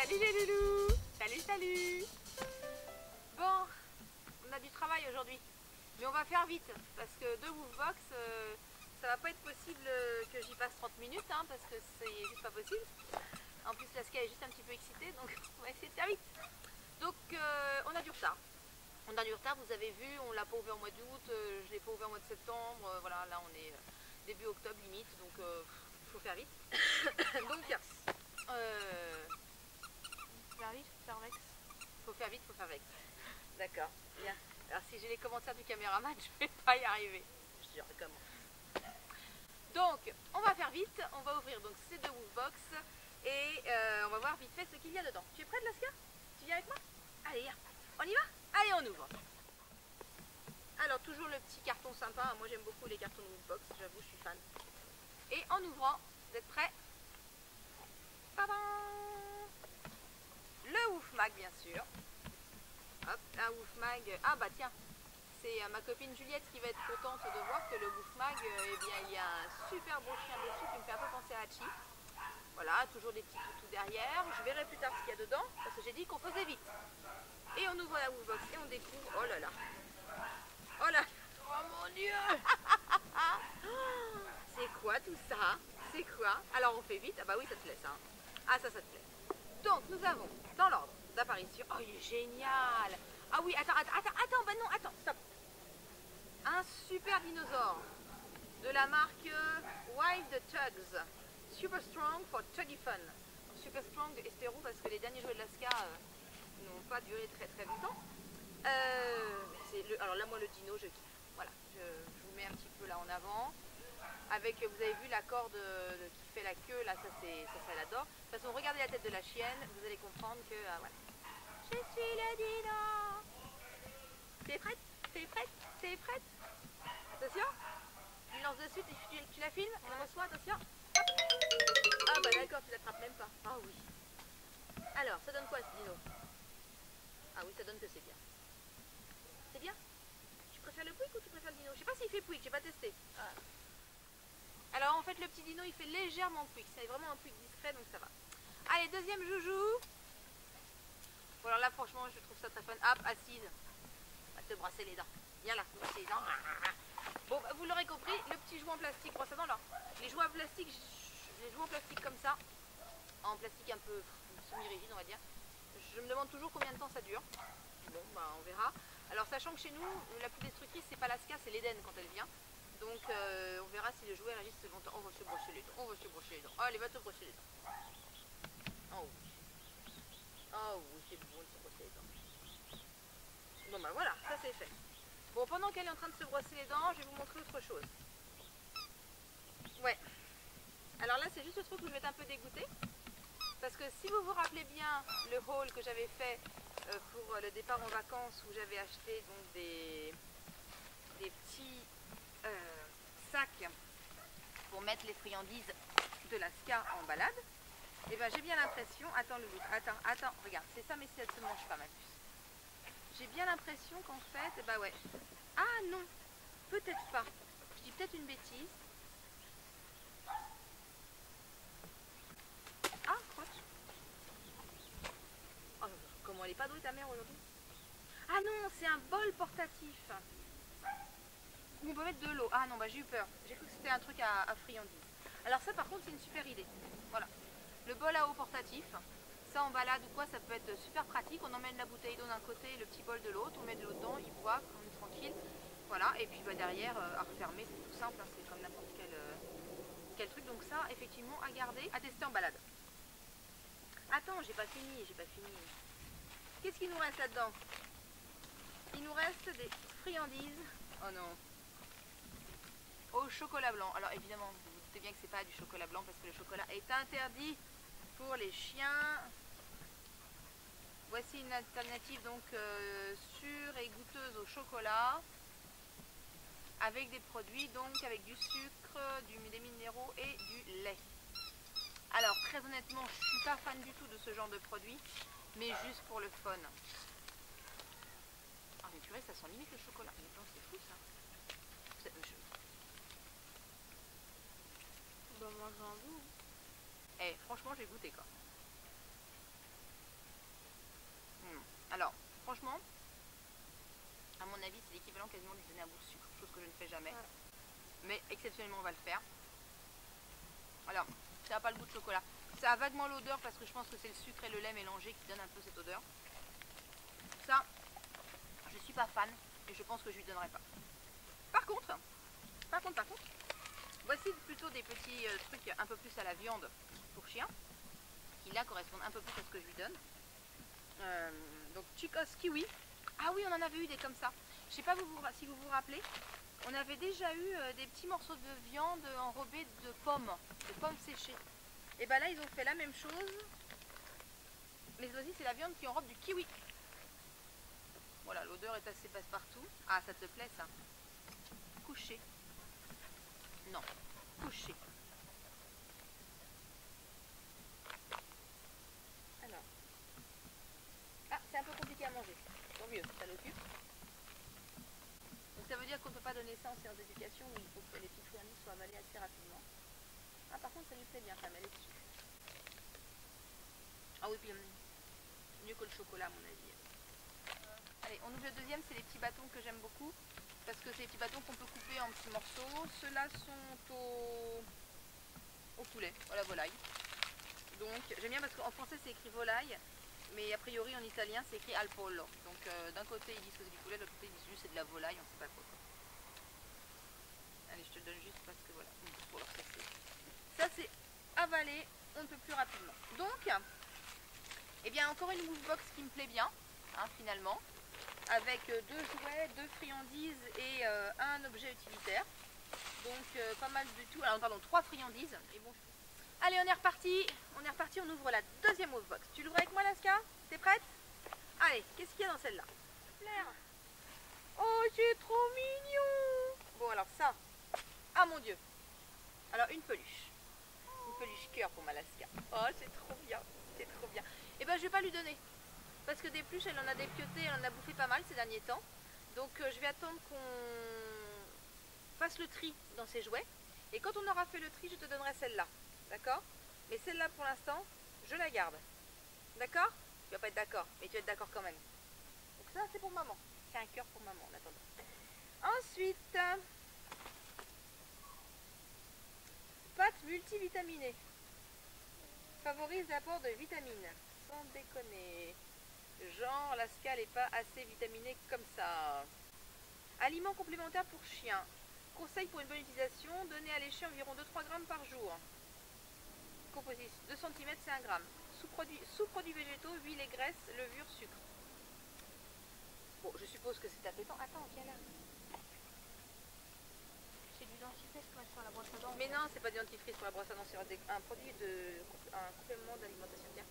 Salut les loulous. Salut, salut. Bon, on a du travail aujourd'hui. Mais on va faire vite parce que deux Woofbox, ça va pas être possible que j'y passe 30 minutes hein, parce que c'est juste pas possible. En plus Laska est juste un petit peu excitée donc on va essayer de faire vite. Donc on a du retard. On a du retard, vous avez vu, on l'a pas ouvert au mois d'août, je l'ai pas ouvert au mois de septembre, voilà, là on est début octobre limite, donc faut faire vite. Donc faire vite, faire vite. Faut faire vite, faut faire vite. D'accord, bien. Alors si j'ai les commentaires du caméraman, je vais pas y arriver. Je recommence. Donc, on va faire vite, on va ouvrir donc ces deux Woofbox et on va voir vite fait ce qu'il y a dedans. Tu es prête Laska? Tu viens avec moi? Allez, viens. On y va? Allez, on ouvre. Alors, toujours le petit carton sympa. Moi, j'aime beaucoup les cartons de Woofbox, j'avoue, je suis fan. Et en ouvrant, vous êtes prêts? Le Woofmag, bien sûr. Hop, un Woofmag. Ah bah tiens, c'est ma copine Juliette qui va être contente de voir que le Woofmag, eh bien, il y a un super beau chien dessus qui me fait un peu penser à Hachi. Voilà, toujours des petits toutous derrière. Je verrai plus tard ce qu'il y a dedans, parce que j'ai dit qu'on faisait vite. Et on ouvre la Woofbox et on découvre. Oh là là. Oh là. Oh mon Dieu. C'est quoi tout ça? C'est quoi? Alors on fait vite. Ah bah oui, ça te plaît ça. Hein. Ah ça te plaît. Donc nous avons, dans l'ordre d'apparition. Oh il est génial. Ah oui, attends, bah non, attends, stop. Un super dinosaure de la marque Wild Tugs. Super Strong for Tuggy Fun. Super Strong, espérons, parce que les derniers jouets de Laska n'ont pas duré très très longtemps. Alors là, moi, le dino, je kiffe. Voilà, je vous mets un petit peu là en avant. Avec, vous avez vu la corde qui fait la queue, là, ça, elle adore. De toute façon, regardez la tête de la chienne, vous allez comprendre que, voilà. Je suis le dino. T'es prête? T'es prête? T'es prête? Attention. Tu lances dessus, tu la filmes, tu la reçois, attention. Ah bah d'accord, tu l'attrapes même pas. Ah oui. Alors, ça donne quoi ce dino? Ah oui, ça donne que c'est bien. C'est bien? Tu préfères le Pouic ou tu préfères le dino? Je sais pas s'il fait Pouic, j'ai pas testé. Ah. Alors en fait le petit dino il fait légèrement Pouic, c'est vraiment un Pouic discret donc ça va. Allez, deuxième joujou. Bon alors là franchement je trouve ça très fun. Hop, assise. On va te brasser les dents. Viens là, brasser les dents. Bon, bah, vous l'aurez compris, le petit jouet en plastique, brosse à dents là. Les jouets en plastique comme ça, en plastique un peu semi-rigide on va dire. Je me demande toujours combien de temps ça dure. Bon, bah on verra. Alors sachant que chez nous, la plus destructrice c'est pas Laska, c'est l'Eden quand elle vient. Donc on verra si le jouet résiste longtemps. On va se brosser les dents, on va se brosser les dents. Allez, va te brosser les dents. Oh oui. Oh oui, c'est bon de se brosser les dents. Bon bah voilà, ça c'est fait. Bon, pendant qu'elle est en train de se brosser les dents, je vais vous montrer autre chose. Ouais. Alors là, c'est juste le truc où je vais être un peu dégoûtée. Parce que si vous vous rappelez bien le haul que j'avais fait pour le départ en vacances où j'avais acheté donc des petits sacs pour mettre les friandises de Laska en balade, et ben j'ai bien l'impression, attends attends, regarde, c'est ça mais si elle se mange pas ma puce. J'ai bien l'impression qu'en fait, bah ouais, ah non, peut-être pas, je dis peut-être une bêtise. Ah, croche. Oh, comment elle est pas douée ta mère aujourd'hui? Ah non, c'est un bol portatif. Où on peut mettre de l'eau. Ah non, bah j'ai eu peur. J'ai cru que c'était un truc à friandises. Alors ça par contre c'est une super idée. Voilà. Le bol à eau portatif. Ça en balade ou quoi, ça peut être super pratique. On emmène la bouteille d'eau d'un côté et le petit bol de l'autre. On met de l'eau dedans, il boit, on est tranquille. Voilà. Et puis bah, derrière, à refermer, c'est tout simple. Hein, c'est comme n'importe quel truc. Donc ça, effectivement, à garder, à tester en balade. Attends, j'ai pas fini, Qu'est-ce qu'il nous reste là-dedans? Il nous reste des friandises. Oh non. Au chocolat blanc. Alors évidemment, vous vous doutez bien que c'est pas du chocolat blanc parce que le chocolat est interdit pour les chiens. Voici une alternative donc sûre et goûteuse au chocolat avec des produits donc avec du sucre, des minéraux et du lait. Alors très honnêtement, je suis pas fan du tout de ce genre de produit, mais juste pour le fun. Ah mais purée, ça sent limite le chocolat. Mais non, c'est fou ça. Bah moi j'en veux. Eh franchement j'ai goûté quoi. avis, c'est l'équivalent quasiment de lui donner un bout de sucre, chose que je ne fais jamais. Ouais. Mais exceptionnellement, on va le faire. Alors, ça n'a pas le goût de chocolat. Ça a vaguement l'odeur parce que je pense que c'est le sucre et le lait mélangés qui donnent un peu cette odeur. Ça, je suis pas fan et je pense que je lui donnerai pas. Par contre, voici plutôt des petits trucs un peu plus à la viande pour chien, qui là correspondent un peu plus à ce que je lui donne. Donc Chicos Kiwi. Ah oui, on en avait eu des comme ça. Je sais pas si vous vous rappelez, on avait déjà eu des petits morceaux de viande enrobés de pommes séchées. Et ben là, ils ont fait la même chose, mais aussi c'est la viande qui enrobe du kiwi. Voilà, l'odeur est assez passe-partout. Ah, ça te plaît ça? Couché. Non, couché. Alors. Ah, c'est un peu compliqué à manger. Tant mieux, ça l'occupe. Donc ça veut dire qu'on ne peut pas donner ça en séance d'éducation où il faut que les petites friandises soient avalées assez rapidement. Ah, par contre, ça lui plaît bien quand même, elle est dessus. Ah oui, puis mieux que le chocolat à mon avis. Allez, on ouvre le deuxième, c'est les petits bâtons que j'aime beaucoup. Parce que c'est des petits bâtons qu'on peut couper en petits morceaux. Ceux-là sont au poulet, à la volaille. Donc j'aime bien parce qu'en français c'est écrit volaille, mais a priori en italien c'est écrit al pollo. Donc d'un côté ils disent que c'est du poulet, de l'autre côté ils disent juste c'est de la volaille, on ne sait pas quoi. Allez, je te le donne juste parce que voilà, pour leur tester. Ça c'est avalé, on ne peut plus rapidement. Donc, eh bien encore une move box qui me plaît bien, hein, finalement, avec 2 jouets, 2 friandises et un objet utilitaire. Donc pas mal du tout. Alors pardon, 3 friandises. Et bon, allez, on est reparti, on ouvre la deuxième move box. Tu l'ouvres avec moi, Laska? T'es prête? Allez, qu'est-ce qu'il y a dans celle-là? Oh, c'est trop mignon! Bon, alors ça, ah mon Dieu! Alors, une peluche cœur pour ma Laska. Oh, c'est trop bien, c'est trop bien. Et ben, je vais pas lui donner. Parce que des peluches, elle en a dépioté, elle en a bouffé pas mal ces derniers temps. Donc, je vais attendre qu'on fasse le tri dans ses jouets. Et quand on aura fait le tri, je te donnerai celle-là. D'accord? Mais celle-là, pour l'instant, je la garde. D'accord? Tu vas pas être d'accord, mais tu vas être d'accord quand même. Donc ça, c'est pour maman. C'est un cœur pour maman, en attendant. Ensuite, pâte multivitaminée. Favorise l'apport de vitamines. Sans déconner. Genre, la scale n'est pas assez vitaminée comme ça. Aliments complémentaires pour chiens. Conseil pour une bonne utilisation, donnez à lécher environ 2-3 grammes par jour. Composition 2 cm, c'est 1 gramme. Sous-produits végétaux, huile et graisse, levure, sucre. Bon, je suppose que c'est appétant. Attends, viens là. C'est du dentifrice pour mettre sur la brosse à dents. Mais non, c'est pas du dentifrice pour la brosse à dents, c'est un produit un complément d'alimentation. Tiens.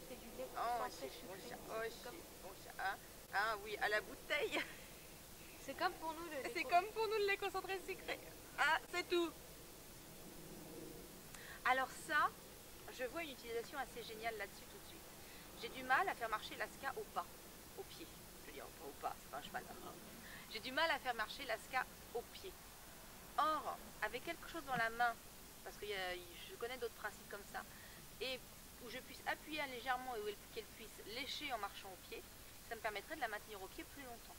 C'est du lait concentré sucré. Bon chat. Ah oui, à la bouteille. C'est comme pour nous le lait. C'est comme pour nous le lait concentré sucré. Ah, c'est tout. Alors ça, je vois une utilisation assez géniale là-dessus tout de suite. J'ai du mal à faire marcher l'Aska au pas, au pied. Je veux dire, pas au pas, c'est pas un cheval. J'ai du mal à faire marcher l'Aska au pied. Or, avec quelque chose dans la main, parce que je connais d'autres principes comme ça, et où je puisse appuyer légèrement et qu'elle puisse lécher en marchant au pied, ça me permettrait de la maintenir au pied plus longtemps.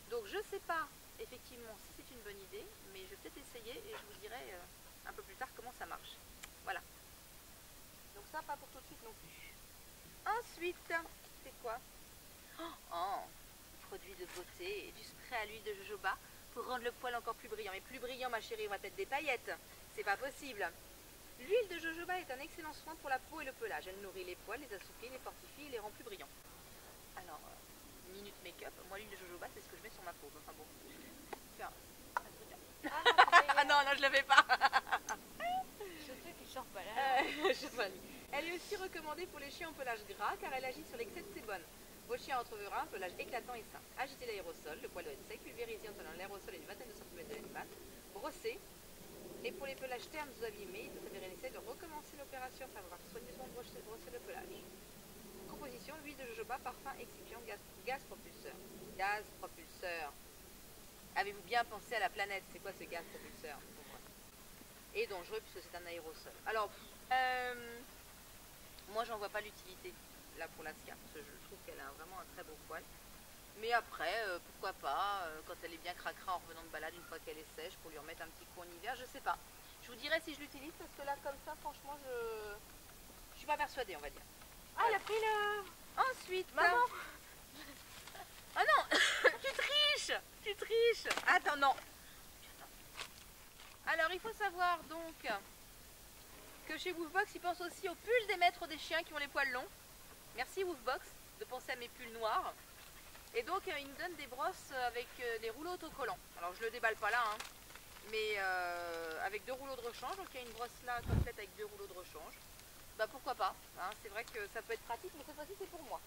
Donc je ne sais pas effectivement si c'est une bonne idée, mais je vais peut-être essayer et je vous dirai un peu plus tard comment ça marche. Voilà. Donc ça, pas pour tout de suite non plus. Ensuite, c'est quoi? Oh, produit de beauté, du spray à l'huile de jojoba pour rendre le poil encore plus brillant. Mais plus brillant, ma chérie, on va peut-être des paillettes. C'est pas possible. L'huile de jojoba est un excellent soin pour la peau et le pelage. Elle nourrit les poils, les assouplit, les fortifie et les rend plus brillants. Alors, minute make-up, moi l'huile de jojoba, c'est ce que je mets sur ma peau. Enfin bon, tiens, un truc. Ah non, non, je l'avais pas. Ce truc, il sort pas là. Elle est aussi recommandée pour les chiens en pelage gras car elle agit sur l'excès de sébum. Vos chiens retrouveront un pelage éclatant et sain. Agitez l'aérosol, le poil doit être sec, pulvérisez en tenant l'aérosol à une vingtaine de centimètres de l'animal. Brossez. Et pour les pelages ternes ou abîmés, il peut s'avérer nécessaire de recommencer l'opération afin d'avoir soigneusement brossé le pelage. Composition, huile de jojoba, parfum, excipients, gaz propulseur. Gaz propulseur. Avez-vous bien pensé à la planète? C'est quoi ce gaz propulseur? Et dangereux puisque c'est un aérosol. Alors, moi j'en vois pas l'utilité là pour la Ska, parce que je trouve qu'elle a vraiment un très beau poil. Mais après, pourquoi pas, quand elle est bien cracra en revenant de balade, une fois qu'elle est sèche, pour lui remettre un petit coup en hiver, je sais pas. Je vous dirai si je l'utilise, parce que là, comme ça, franchement, je suis pas persuadée, on va dire. Ah, elle a pris le... Ensuite, Maman. ah non, tu triches. Attends, non. Alors, il faut savoir donc que chez Woofbox, ils pensent aussi aux pulls des maîtres des chiens qui ont les poils longs. Merci Woofbox de penser à mes pulls noirs. Et donc, ils nous donnent des brosses avec des rouleaux autocollants. Alors, je le déballe pas là, hein, mais avec 2 rouleaux de rechange. Donc, il y a une brosse là complète avec 2 rouleaux de rechange. Bah, pourquoi pas, hein, c'est vrai que ça peut être pratique, mais cette fois-ci, c'est pour moi.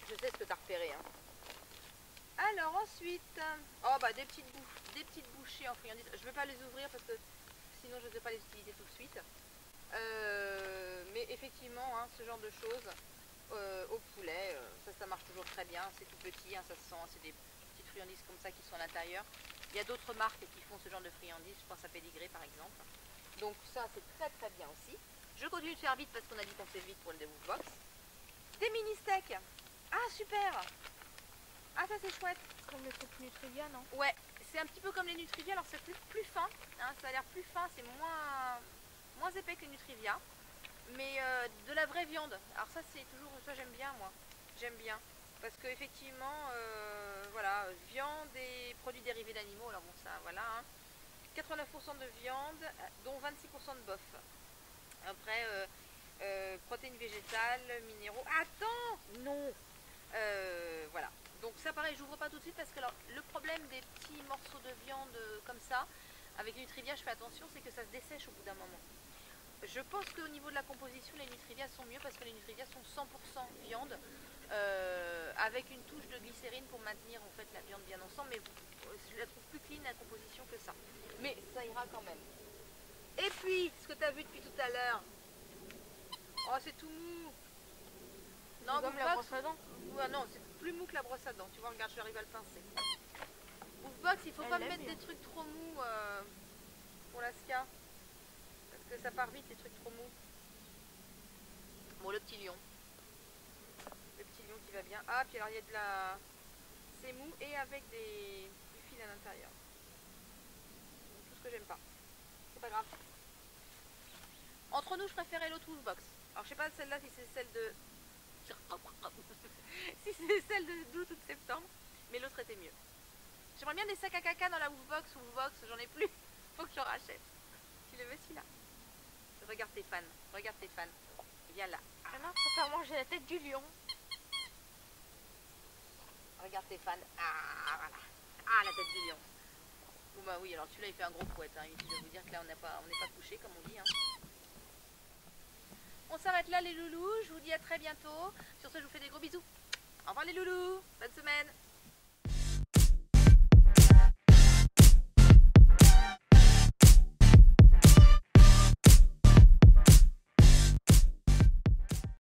Je sais ce que tu as repéré. Hein. Alors, ensuite, oh, bah, des petites bouchées en friandises. Je ne vais pas les ouvrir parce que sinon, je ne vais pas les utiliser tout de suite. Mais effectivement, hein, ce genre de choses au poulet, ça marche toujours très bien. C'est tout petit, hein, ça se sent, c'est des petites friandises comme ça qui sont à l'intérieur. Il y a d'autres marques qui font ce genre de friandises, je pense à Pédigré par exemple. Donc ça, c'est très très bien aussi. Je continue de faire vite parce qu'on a dit qu'on fait vite pour le Woofbox. Des mini steaks. Ah, super. Ah, ça c'est chouette. Comme le truc Nutrivia, non? Ouais, c'est un petit peu comme les Nutrivia, alors c'est plus fin, hein, ça a l'air plus fin, c'est moins épais que les Nutrivia, mais de la vraie viande. Alors ça c'est toujours, ça j'aime bien moi, j'aime bien, parce que effectivement, voilà, viande et produits dérivés d'animaux, alors bon ça, voilà, hein, 89% de viande, dont 26% de bœuf. Après, protéines végétales, minéraux. Attends, non, voilà. Donc ça pareil, j'ouvre pas tout de suite parce que alors, le problème des petits morceaux de viande comme ça, avec les Nutrivia, je fais attention, c'est que ça se dessèche au bout d'un moment. Je pense qu'au niveau de la composition, les Nutrivia sont mieux parce que les Nutrivia sont 100% viande, avec une touche de glycérine pour maintenir en fait la viande bien ensemble, mais je la trouve plus clean la composition que ça. Mais ça ira quand même. Et puis, ce que tu as vu depuis tout à l'heure, oh c'est tout mou. Non, comme la brosse à dents. Ouais, non, c'est plus mou que la brosse à dents. Tu vois, regarde, j'arrive à le pincer. Woofbox, il faut pas me mettre des trucs trop mous pour la ska. Parce que ça part vite, les trucs trop mous. Bon, le petit lion. Le petit lion qui va bien. Ah, puis alors il y a de la... C'est mou et avec du fil à l'intérieur. Tout ce que j'aime pas. C'est pas grave. Entre nous, je préférais l'autre Woofbox. Alors, je sais pas celle-là si c'est celle de... si c'est celle d'août ou de septembre, mais l'autre était mieux. J'aimerais bien des sacs à caca dans la Woofbox, j'en ai plus, faut que j'en rachète. Tu le veux celui-là? Regarde tes fans, viens là. Ah non, faut faire manger la tête du lion. Regarde tes fans, ah voilà, ah la tête du lion. Bon bah oui, alors celui-là il fait un gros couette, hein. Inutile de vous dire que là on n'est pas couché comme on dit. Hein. On s'arrête là les loulous, je vous dis à très bientôt. Sur ce, je vous fais des gros bisous. Au revoir les loulous, bonne semaine.